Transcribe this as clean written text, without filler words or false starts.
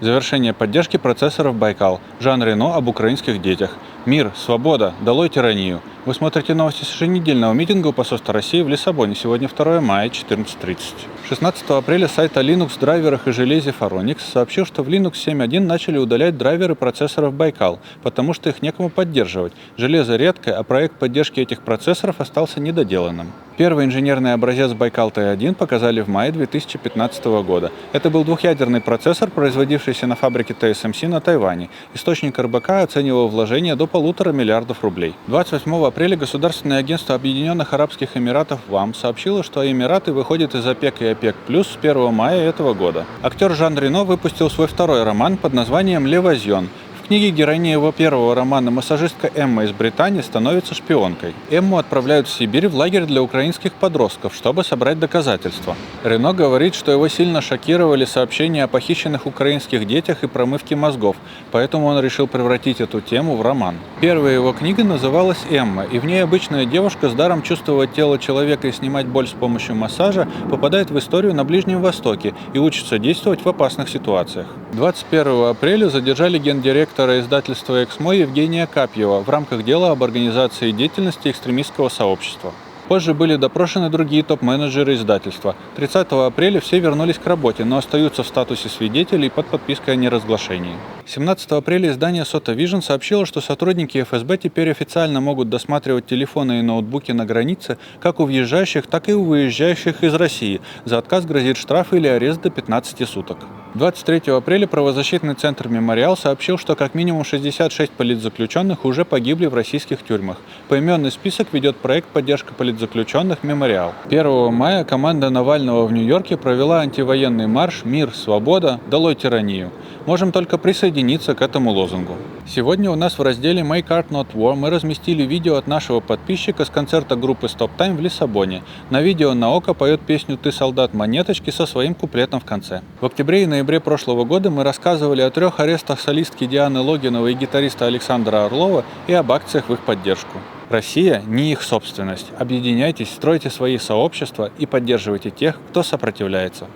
Завершение поддержки процессоров Байкал. Жан Рено об украинских детях. Мир, свобода, долой тиранию. Вы смотрите новости с еженедельного митинга у посольства России в Лиссабоне. Сегодня 2 мая, 14:30. 16 апреля сайт о Linux драйверах и железе Phoronix сообщил, что в Linux 7.1 начали удалять драйверы процессоров Байкал, потому что их некому поддерживать. Железо редкое, а проект поддержки этих процессоров остался недоделанным. Первый инженерный образец Байкал Т1 показали в мае 2015 года. Это был двухъядерный процессор, производившийся на фабрике TSMC на Тайване. Источник РБК оценивал вложение до 1,5 миллиарда рублей. 28 апреля Государственное агентство Объединенных Арабских Эмиратов ВАМ сообщило, что Эмираты выходят из ОПЕК и ОПЕК+ с 1 мая этого года. Актер Жан Рено выпустил свой второй роман под названием «Левазьон». В книге героиня его первого романа массажистка Эмма из Британии становится шпионкой. Эмму отправляют в Сибирь в лагерь для украинских подростков, чтобы собрать доказательства. Рено говорит, что его сильно шокировали сообщения о похищенных украинских детях и промывке мозгов, поэтому он решил превратить эту тему в роман. Первая его книга называлась «Эмма», и в ней обычная девушка с даром чувствовать тело человека и снимать боль с помощью массажа попадает в историю на Ближнем Востоке и учится действовать в опасных ситуациях. 21 апреля задержали гендиректора издательства «Эксмо» Евгения Капьева в рамках дела об организации деятельности экстремистского сообщества. Позже были допрошены другие топ-менеджеры издательства. 30 апреля все вернулись к работе, но остаются в статусе свидетелей под подпиской о неразглашении. 17 апреля издание Soto Vision сообщило, что сотрудники ФСБ теперь официально могут досматривать телефоны и ноутбуки на границе как у въезжающих, так и у выезжающих из России. За отказ грозит штраф или арест до 15 суток. 23 апреля правозащитный центр «Мемориал» сообщил, что как минимум 66 политзаключенных уже погибли в российских тюрьмах. Поименный список ведет проект «Поддержка политзаключенных «Мемориал». 1 мая команда Навального в Нью-Йорке провела антивоенный марш «Мир, свобода, долой тиранию». Можем только присоединиться к этому лозунгу. Сегодня у нас в разделе «Make Art Not War» мы разместили видео от нашего подписчика с концерта группы Stop Time в Лиссабоне. На видео Наока поет песню «Ты, солдат, монеточки» со своим куплетом в конце. В октябре и ноябре прошлого года мы рассказывали о 3 арестах солистки Дианы Логиновой и гитариста Александра Орлова и об акциях в их поддержку. Россия не их собственность. Объединяйтесь, стройте свои сообщества и поддерживайте тех, кто сопротивляется.